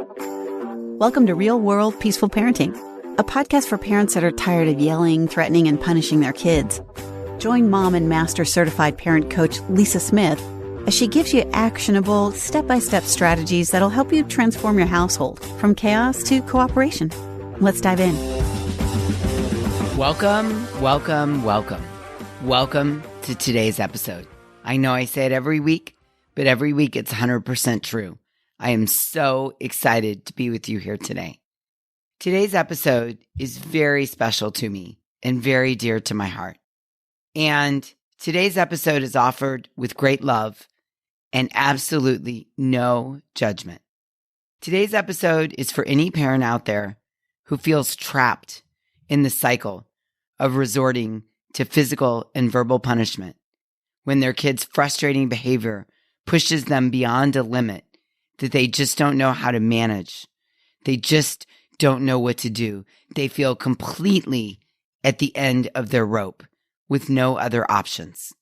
Welcome to Real World Peaceful Parenting, a podcast for parents that are tired of yelling, threatening, and punishing their kids. Join mom and master certified parent coach Lisa Smith as she gives you actionable, step-by-step strategies that'll help you transform your household from chaos to cooperation. Let's dive in. Welcome to today's episode. I know I say it every week, but every week it's 100% true. I am so excited to be with you here today. Today's episode is very special to me and very dear to my heart. And today's episode is offered with great love and absolutely no judgment. Today's episode is for any parent out there who feels trapped in the cycle of resorting to physical and verbal punishment when their kids' frustrating behavior pushes them beyond a limit that they just don't know how to manage. They just don't know what to do. They feel completely at the end of their rope with no other options.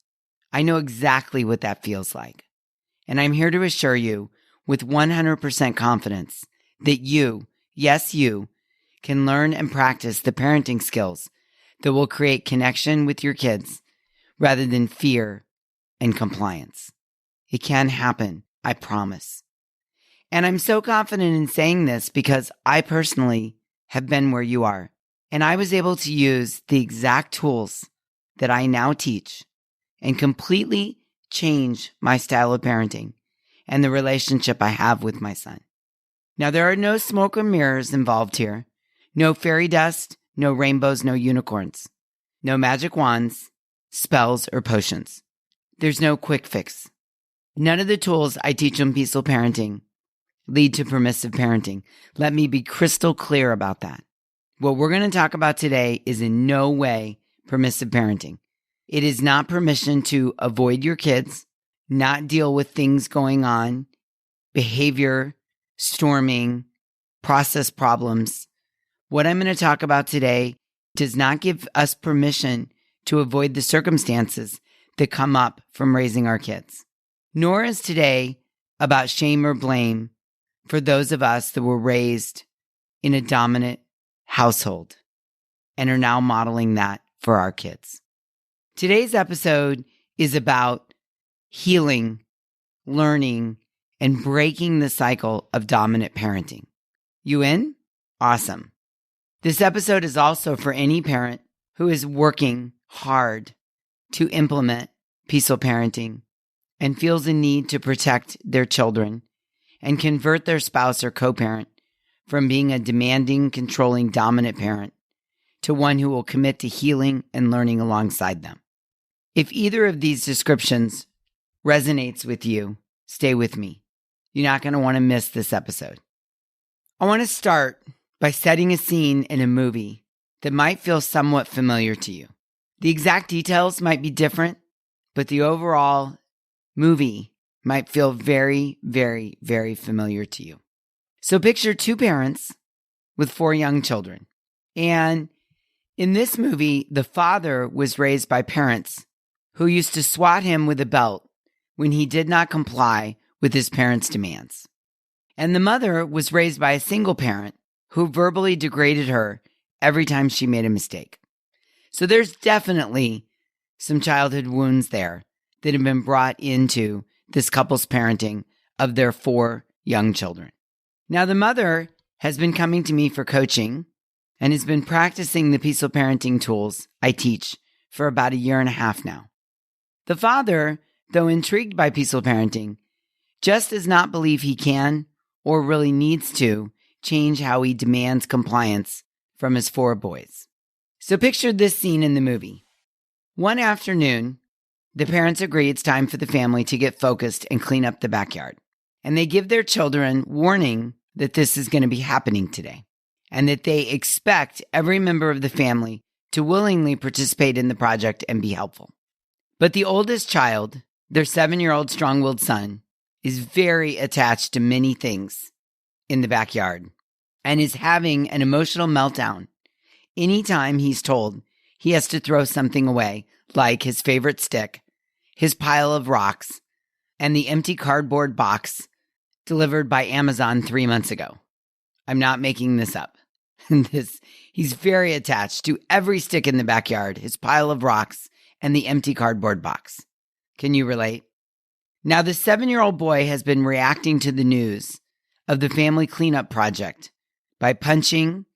I know exactly what that feels like. And I'm here to assure you with 100% confidence that you, yes, you, can learn and practice the parenting skills that will create connection with your kids rather than fear and compliance. It can happen, I promise. And I'm so confident in saying this because I personally have been where you are. And I was able to use the exact tools that I now teach and completely change my style of parenting and the relationship I have with my son. Now, there are no smoke and mirrors involved here. No fairy dust, no rainbows, no unicorns. No magic wands, spells, or potions. There's no quick fix. None of the tools I teach on peaceful parenting lead to permissive parenting. Let me be crystal clear about that. What we're going to talk about today is in no way permissive parenting. It is not permission to avoid your kids, not deal with things going on, behavior, storming, process problems. What I'm going to talk about today does not give us permission to avoid the circumstances that come up from raising our kids. Nor is today about shame or blame for those of us that were raised in a dominant household and are now modeling that for our kids. Today's episode is about healing, learning, and breaking the cycle of dominant parenting. You in? Awesome. This episode is also for any parent who is working hard to implement peaceful parenting and feels a need to protect their children and convert their spouse or co-parent from being a demanding, controlling, dominant parent to one who will commit to healing and learning alongside them. If either of these descriptions resonates with you, stay with me. You're not going to want to miss this episode. I want to start by setting a scene in a movie that might feel somewhat familiar to you. The exact details might be different, but the overall movie might feel very, very, very familiar to you. So picture two parents with 4 young children. And in this movie, the father was raised by parents who used to swat him with a belt when he did not comply with his parents' demands. And the mother was raised by a single parent who verbally degraded her every time she made a mistake. So there's definitely some childhood wounds there that have been brought into this couple's parenting of their 4 young children. Now, the mother has been coming to me for coaching and has been practicing the peaceful parenting tools I teach for about 1.5 years now. The father, though intrigued by peaceful parenting, just does not believe he can or really needs to change how he demands compliance from his 4 boys. So picture this scene in the movie. One afternoon, the parents agree it's time for the family to get focused and clean up the backyard. And they give their children warning that this is going to be happening today and that they expect every member of the family to willingly participate in the project and be helpful. But the oldest child, their 7-year-old strong-willed son, is very attached to many things in the backyard and is having an emotional meltdown anytime he's told he has to throw something away, like his favorite stick, his pile of rocks, and the empty cardboard box delivered by Amazon 3 months ago. I'm not making this up. He's very attached to every stick in the backyard, his pile of rocks, and the empty cardboard box. Can you relate? Now, the 7-year-old boy has been reacting to the news of the family cleanup project by punching,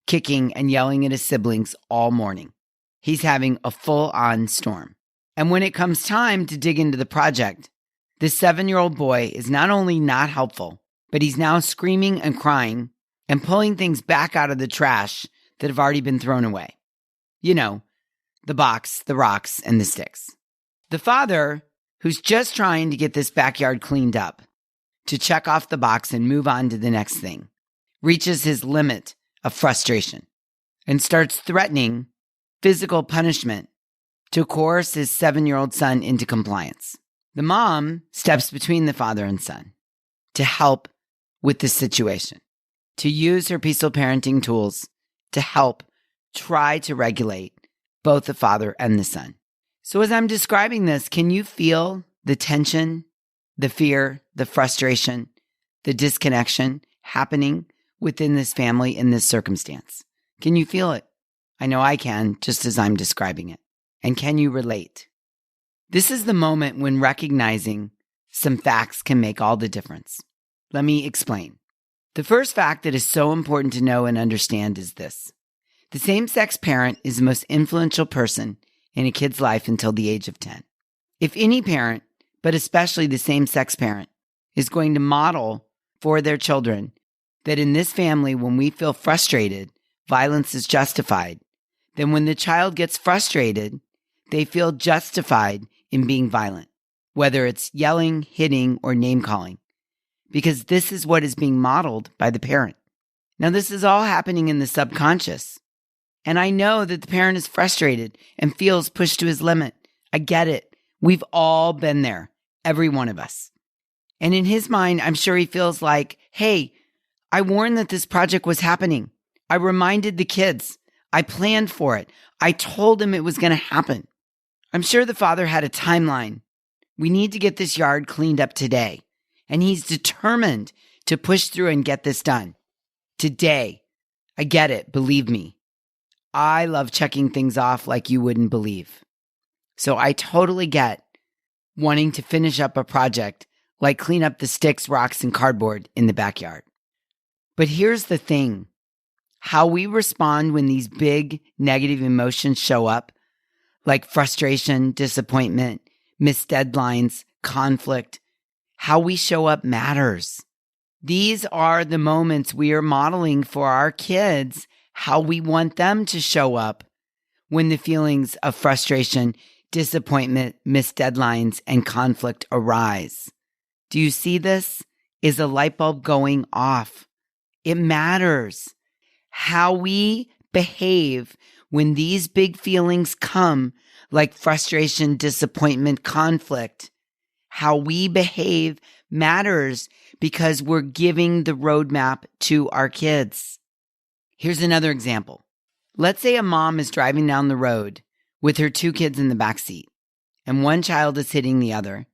kicking, and yelling at his siblings all morning. He's having a full-on storm. And when it comes time to dig into the project, this 7-year-old boy is not only not helpful, but he's now screaming and crying and pulling things back out of the trash that have already been thrown away. You know, the box, the rocks, and the sticks. The father, who's just trying to get this backyard cleaned up, to check off the box and move on to the next thing, reaches his limit of frustration and starts threatening physical punishment to coerce his 7-year-old son into compliance. The mom steps between the father and son to help with the situation, to use her peaceful parenting tools to help try to regulate both the father and the son. So as I'm describing this, can you feel the tension, the fear, the frustration, the disconnection happening within this family in this circumstance? Can you feel it? I know I can, just as I'm describing it. And can you relate? This is the moment when recognizing some facts can make all the difference. Let me explain. The first fact that is so important to know and understand is this. The same-sex parent is the most influential person in a kid's life until the age of 10. If any parent, but especially the same-sex parent, is going to model for their children that in this family, when we feel frustrated, violence is justified, then when the child gets frustrated, they feel justified in being violent, whether it's yelling, hitting, or name-calling, because this is what is being modeled by the parent. Now, this is all happening in the subconscious, and I know that the parent is frustrated and feels pushed to his limit. I get it. We've all been there, every one of us. And in his mind, I'm sure he feels like, hey, I warned that this project was happening. I reminded the kids. I planned for it. I told them it was going to happen. I'm sure the father had a timeline. We need to get this yard cleaned up today. And he's determined to push through and get this done. Today. I get it. Believe me. I love checking things off like you wouldn't believe. So I totally get wanting to finish up a project like clean up the sticks, rocks, and cardboard in the backyard. But here's the thing. How we respond when these big negative emotions show up, like frustration, disappointment, missed deadlines, conflict, how we show up matters. These are the moments we are modeling for our kids, how we want them to show up when the feelings of frustration, disappointment, missed deadlines, and conflict arise. Do you see this? Is a light bulb going off? It matters. How we behave when these big feelings come, like frustration, disappointment, conflict, how we behave matters because we're giving the roadmap to our kids. Here's another example. Let's say a mom is driving down the road with her 2 kids in the backseat, and one child is hitting the other.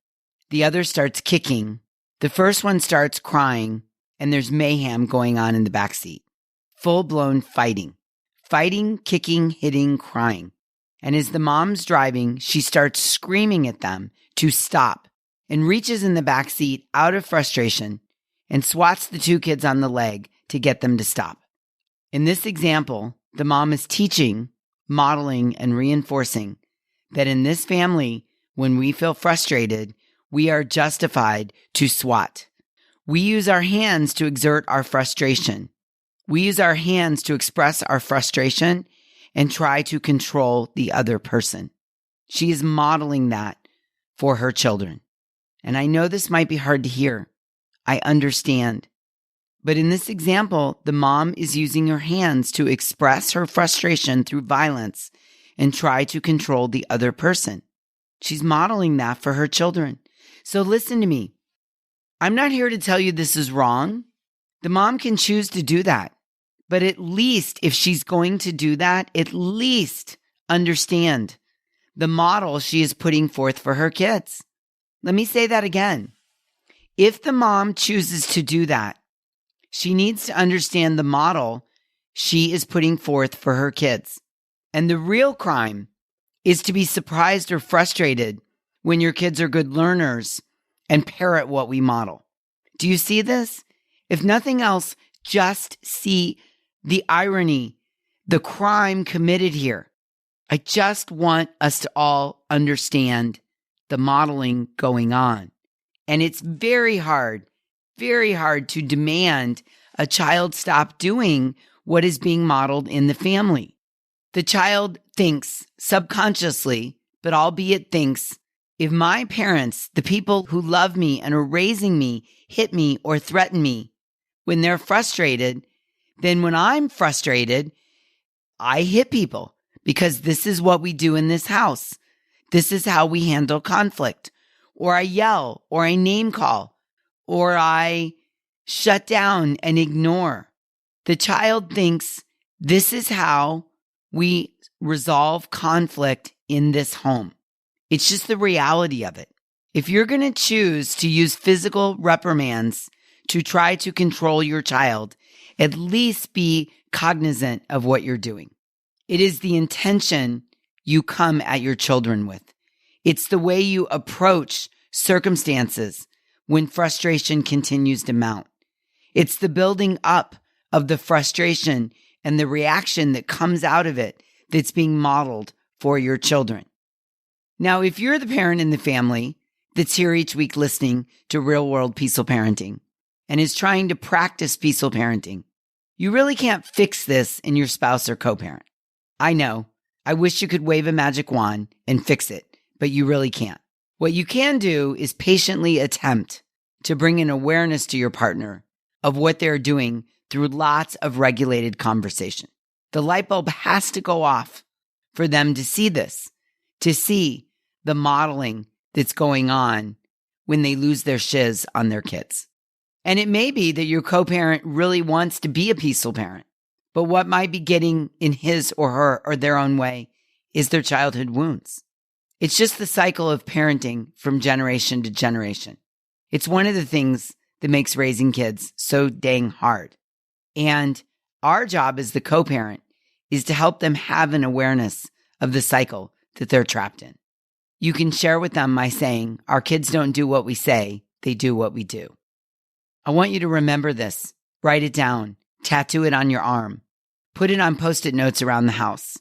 The other starts kicking. The first one starts crying, and there's mayhem going on in the backseat. Full-blown fighting. Fighting, kicking, hitting, crying. And as the mom's driving, she starts screaming at them to stop and reaches in the backseat out of frustration and swats the 2 kids on the leg to get them to stop. In this example, the mom is teaching, modeling, and reinforcing that in this family, when we feel frustrated, we are justified to swat. We use our hands to exert our frustration. We use our hands to express our frustration and try to control the other person. She is modeling that for her children. And I know this might be hard to hear. I understand. But in this example, the mom is using her hands to express her frustration through violence and try to control the other person. She's modeling that for her children. So listen to me. I'm not here to tell you this is wrong. The mom can choose to do that. But at least if she's going to do that, at least understand the model she is putting forth for her kids. Let me say that again. If the mom chooses to do that, She needs to understand the model she is putting forth for her kids. And the real crime is to be surprised or frustrated when your kids are good learners and parrot what we model. Do you see this? If nothing else, just see the irony, the crime committed here. I just want us to all understand the modeling going on. And it's very hard to demand a child stop doing what is being modeled in the family. The child thinks subconsciously, but albeit thinks, if my parents, the people who love me and are raising me, hit me or threaten me when they're frustrated, then when I'm frustrated, I hit people because this is what we do in this house. This is how we handle conflict. Or I yell, or I name call, or I shut down and ignore. The child thinks this is how we resolve conflict in this home. It's just the reality of it. If you're going to choose to use physical reprimands to try to control your child, at least be cognizant of what you're doing. It is the intention you come at your children with. It's the way you approach circumstances when frustration continues to mount. It's the building up of the frustration and the reaction that comes out of it that's being modeled for your children. Now, if you're the parent in the family that's here each week listening to Real World Peaceful Parenting and is trying to practice peaceful parenting, you really can't fix this in your spouse or co-parent. I know. I wish you could wave a magic wand and fix it, but you really can't. What you can do is patiently attempt to bring an awareness to your partner of what they're doing through lots of regulated conversation. The light bulb has to go off for them to see this, to see the modeling that's going on when they lose their shiz on their kids. And it may be that your co-parent really wants to be a peaceful parent, but what might be getting in his or her or their own way is their childhood wounds. It's just the cycle of parenting from generation to generation. It's one of the things that makes raising kids so dang hard. And our job as the co-parent is to help them have an awareness of the cycle that they're trapped in. You can share with them my saying, our kids don't do what we say, they do what we do. I want you to remember this. Write it down. Tattoo it on your arm. Put it on Post-it notes around the house.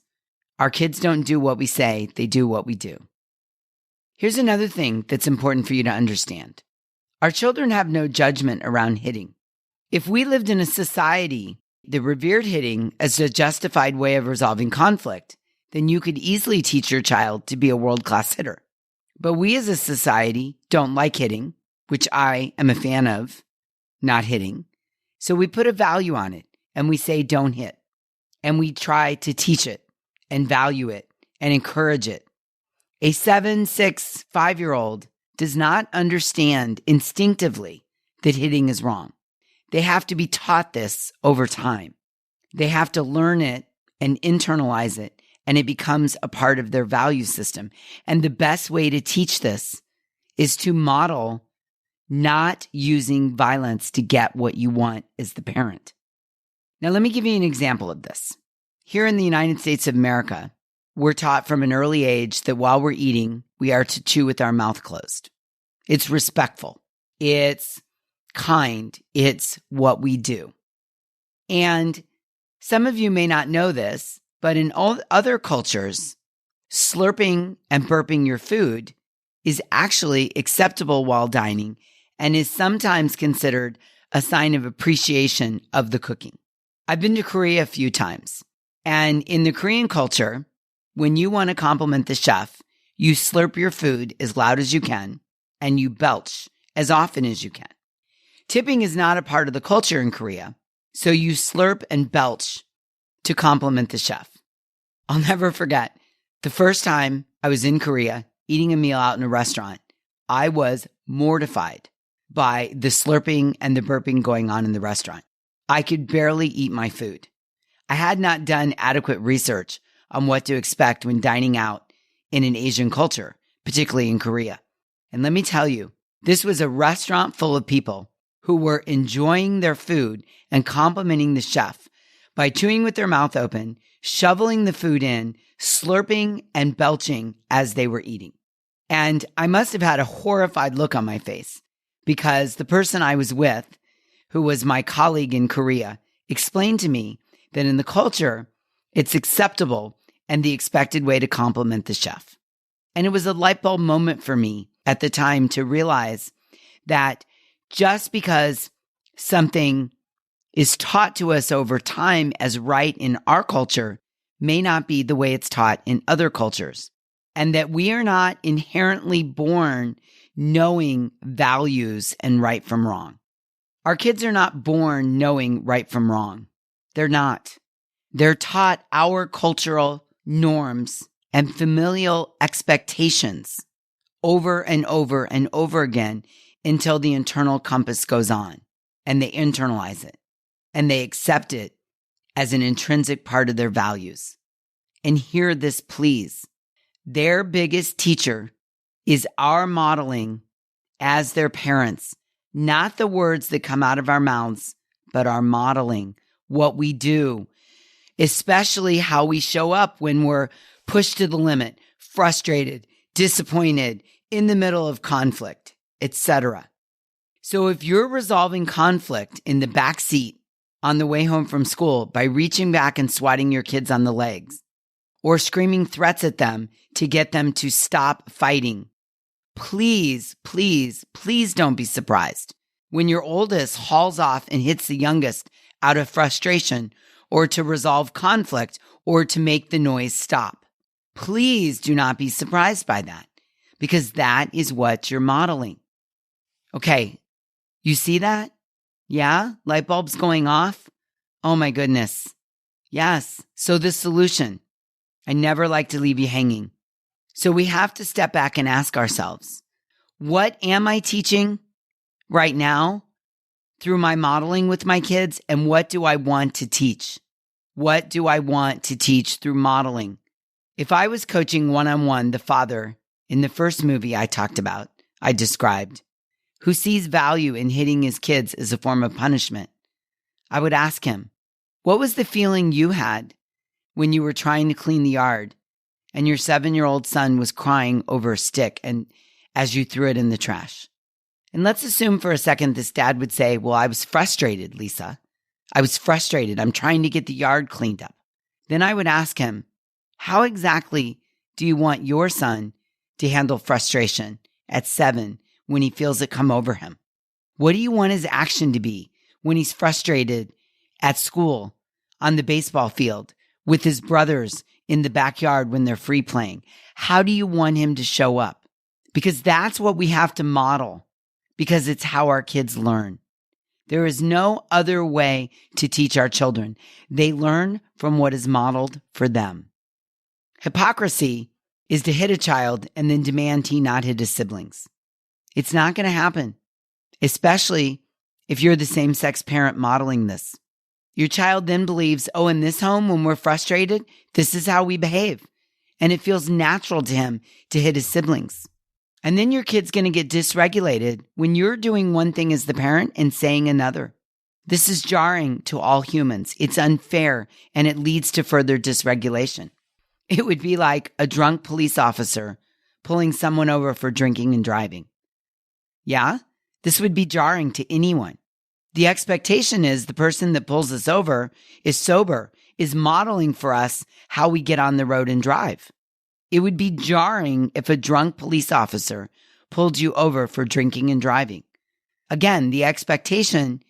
Our kids don't do what we say, they do what we do. Here's another thing that's important for you to understand. Our children have no judgment around hitting. If we lived in a society that revered hitting as a justified way of resolving conflict, then you could easily teach your child to be a world-class hitter. But we as a society don't like hitting, which I am a fan of, not hitting. So we put a value on it and we say don't hit. And we try to teach it and value it and encourage it. A 7, 6, 5-year-old does not understand instinctively that hitting is wrong. They have to be taught this over time. They have to learn it and internalize it, and it becomes a part of their value system. And the best way to teach this is to model not using violence to get what you want as the parent. Now, let me give you an example of this. Here in the United States of America, we're taught from an early age that while we're eating, we are to chew with our mouth closed. It's respectful. It's kind. It's what we do. And some of you may not know this, but in all other cultures, slurping and burping your food is actually acceptable while dining and is sometimes considered a sign of appreciation of the cooking. I've been to Korea a few times, and in the Korean culture, when you want to compliment the chef, you slurp your food as loud as you can, and you belch as often as you can. Tipping is not a part of the culture in Korea, so you slurp and belch to compliment the chef. I'll never forget the first time I was in Korea eating a meal out in a restaurant. I was mortified by the slurping and the burping going on in the restaurant. I could barely eat my food. I had not done adequate research on what to expect when dining out in an Asian culture, particularly in Korea. And let me tell you, this was a restaurant full of people who were enjoying their food and complimenting the chef by chewing with their mouth open, shoveling the food in, slurping and belching as they were eating. And I must have had a horrified look on my face because the person I was with, who was my colleague in Korea, explained to me that in the culture, it's acceptable and the expected way to compliment the chef. And it was a light bulb moment for me at the time to realize that just because something is taught to us over time as right in our culture may not be the way it's taught in other cultures. And that we are not inherently born knowing values and right from wrong. Our kids are not born knowing right from wrong. They're not. They're taught our cultural norms and familial expectations over and over and over again until the internal compass goes on and they internalize it and they accept it as an intrinsic part of their values. And hear this, please. Their biggest teacher is our modeling as their parents, not the words that come out of our mouths, but our modeling, what we do, especially how we show up when we're pushed to the limit, frustrated, disappointed, in the middle of conflict, etc. So if you're resolving conflict in the back seat on the way home from school by reaching back and swatting your kids on the legs, or screaming threats at them to get them to stop fighting, please, please, please don't be surprised when your oldest hauls off and hits the youngest out of frustration or to resolve conflict or to make the noise stop. Please do not be surprised by that because that is what you're modeling. Okay, you see that? Yeah? Light bulbs going off? Oh my goodness. Yes. So the solution. I never like to leave you hanging. So we have to step back and ask ourselves, what am I teaching right now through my modeling with my kids? And what do I want to teach? What do I want to teach through modeling? If I was coaching one-on-one the father in the first movie I described, who sees value in hitting his kids as a form of punishment, I would ask him, what was the feeling you had when you were trying to clean the yard and your 7-year-old son was crying over a stick and as you threw it in the trash? And let's assume for a second this dad would say, well, I was frustrated, Lisa. I was frustrated. I'm trying to get the yard cleaned up. Then I would ask him, how exactly do you want your son to handle frustration at 7 when he feels it come over him? What do you want his action to be when he's frustrated at school, on the baseball field, with his brothers in the backyard when they're free playing? How do you want him to show up? Because that's what we have to model, because it's how our kids learn. There is no other way to teach our children. They learn from what is modeled for them. Hypocrisy is to hit a child and then demand he not hit his siblings. It's not going to happen, especially if you're the same-sex parent modeling this. Your child then believes, oh, in this home, when we're frustrated, this is how we behave. And it feels natural to him to hit his siblings. And then your kid's going to get dysregulated when you're doing one thing as the parent and saying another. This is jarring to all humans. It's unfair, and it leads to further dysregulation. It would be like a drunk police officer pulling someone over for drinking and driving. Yeah, this would be jarring to anyone. The expectation is the person that pulls us over is sober, is modeling for us how we get on the road and drive. It would be jarring if a drunk police officer pulled you over for drinking and driving. Again, the expectation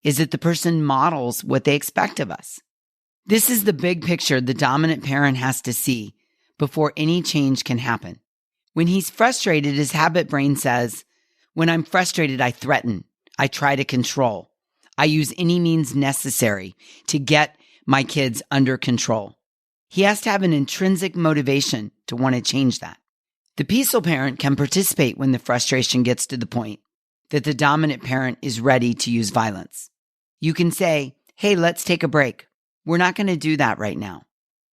is that the person models what they expect of us. This is the big picture the dominant parent has to see before any change can happen. When he's frustrated, his habit brain says, when I'm frustrated, I threaten. I try to control. I use any means necessary to get my kids under control. He has to have an intrinsic motivation to want to change that. The peaceful parent can participate when the frustration gets to the point that the dominant parent is ready to use violence. You can say, hey, let's take a break. We're not going to do that right now.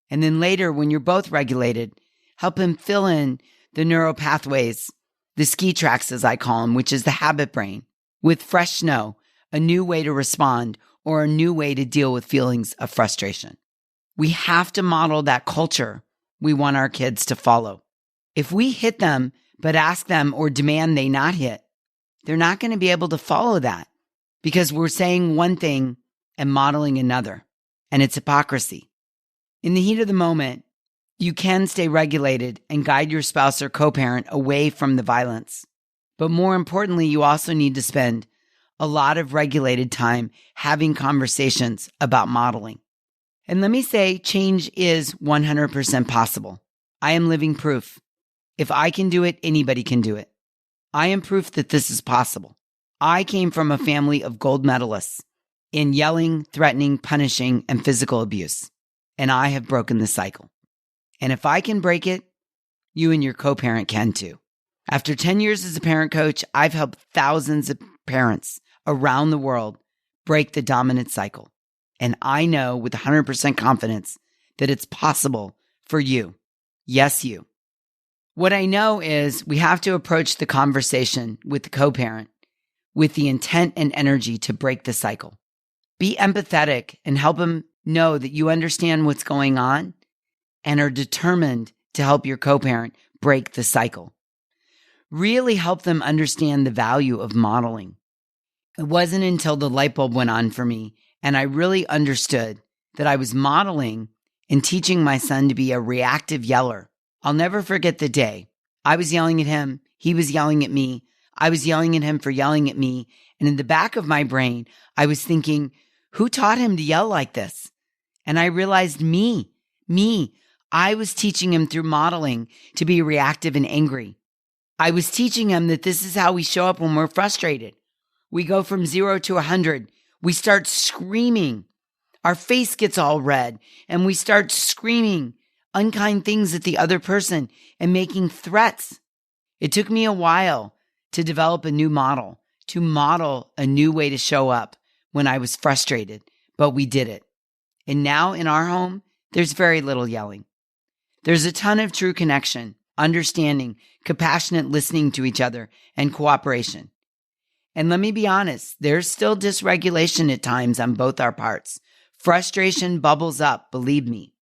And then later, when you're both regulated, help him fill in the neural pathways, the ski tracks, as I call them, which is the habit brain, with fresh snow a new way to respond, or a new way to deal with feelings of frustration. We have to model that culture we want our kids to follow. If we hit them, but ask them or demand they not hit, they're not going to be able to follow that because we're saying one thing and modeling another, and it's hypocrisy. In the heat of the moment, you can stay regulated and guide your spouse or co-parent away from the violence. But more importantly, you also need to spend a lot of regulated time having conversations about modeling. And let me say, change is 100% possible. I am living proof. If I can do it, anybody can do it. I am proof that this is possible. I came from a family of gold medalists in yelling, threatening, punishing, and physical abuse. And I have broken the cycle. And if I can break it, you and your co-parent can too. After 10 years as a parent coach, I've helped thousands of parents around the world break the dominant cycle. And I know with 100% confidence that it's possible for you. Yes, you. What I know is we have to approach the conversation with the co-parent with the intent and energy to break the cycle. Be empathetic and help them know that you understand what's going on and are determined to help your co-parent break the cycle. Really help them understand the value of modeling. It wasn't until the light bulb went on for me and I really understood that I was modeling and teaching my son to be a reactive yeller. I'll never forget the day. I was yelling at him. He was yelling at me. I was yelling at him for yelling at me. And in the back of my brain, I was thinking, who taught him to yell like this? And I realized me. I was teaching him through modeling to be reactive and angry. I was teaching him that this is how we show up when we're frustrated. We go from 0 to 100. We start screaming. Our face gets all red and we start screaming unkind things at the other person and making threats. It took me a while to develop a new model, to model a new way to show up when I was frustrated, but we did it. And now in our home, there's very little yelling. There's a ton of true connection, understanding, compassionate listening to each other, and cooperation. And let me be honest, there's still dysregulation at times on both our parts. Frustration bubbles up, believe me.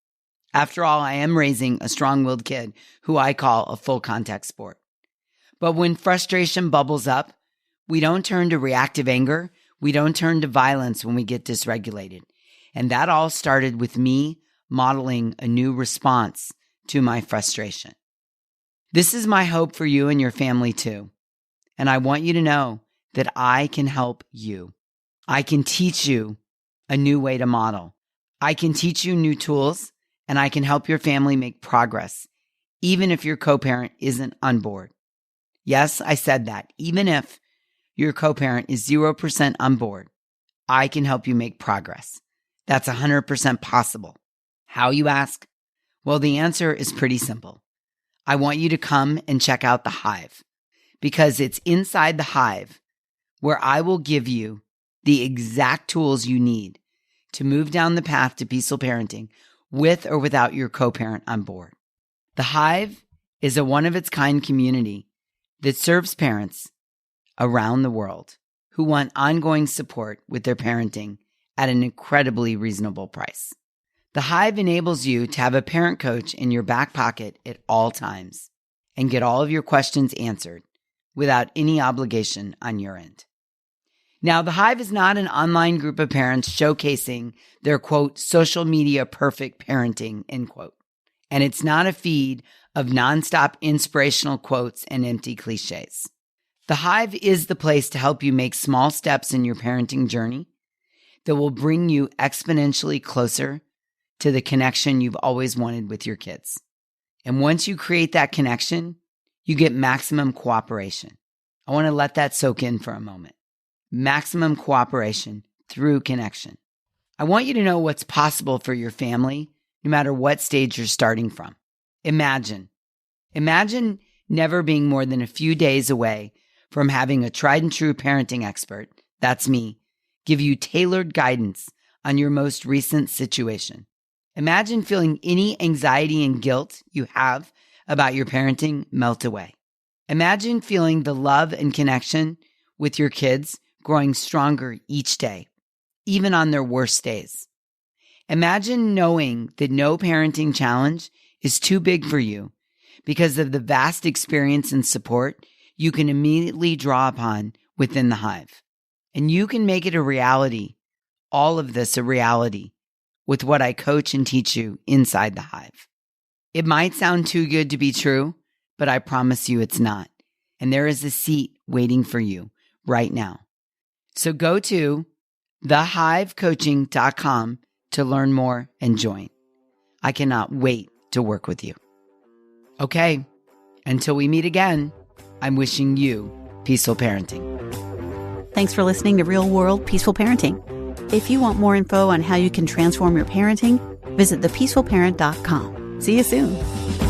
After all, I am raising a strong-willed kid who I call a full contact sport. But when frustration bubbles up, we don't turn to reactive anger. We don't turn to violence when we get dysregulated. And that all started with me modeling a new response to my frustration. This is my hope for you and your family too. And I want you to know that I can help you. I can teach you a new way to model. I can teach you new tools, and I can help your family make progress, even if your co-parent isn't on board. Yes, I said that. Even if your co-parent is 0% on board, I can help you make progress. That's 100% possible. How, you ask? Well, the answer is pretty simple. I want you to come and check out the Hive, because it's inside the Hive where I will give you the exact tools you need to move down the path to peaceful parenting with or without your co-parent on board. The Hive is a one-of-its-kind community that serves parents around the world who want ongoing support with their parenting at an incredibly reasonable price. The Hive enables you to have a parent coach in your back pocket at all times and get all of your questions answered without any obligation on your end. Now, the Hive is not an online group of parents showcasing their, quote, social media perfect parenting, end quote. And it's not a feed of nonstop inspirational quotes and empty cliches. The Hive is the place to help you make small steps in your parenting journey that will bring you exponentially closer to the connection you've always wanted with your kids. And once you create that connection, you get maximum cooperation. I want to let that soak in for a moment. Maximum cooperation through connection. I want you to know what's possible for your family, no matter what stage you're starting from. Imagine never being more than a few days away from having a tried and true parenting expert, that's me, give you tailored guidance on your most recent situation. Imagine feeling any anxiety and guilt you have about your parenting melt away. Imagine feeling the love and connection with your kids growing stronger each day, even on their worst days. Imagine knowing that no parenting challenge is too big for you because of the vast experience and support you can immediately draw upon within the Hive. And you can make it a reality, all of this a reality, with what I coach and teach you inside the Hive. It might sound too good to be true, but I promise you it's not. And there is a seat waiting for you right now. So go to thehivecoaching.com to learn more and join. I cannot wait to work with you. Okay, until we meet again, I'm wishing you peaceful parenting. Thanks for listening to Real World Peaceful Parenting. If you want more info on how you can transform your parenting, visit thepeacefulparent.com. See you soon.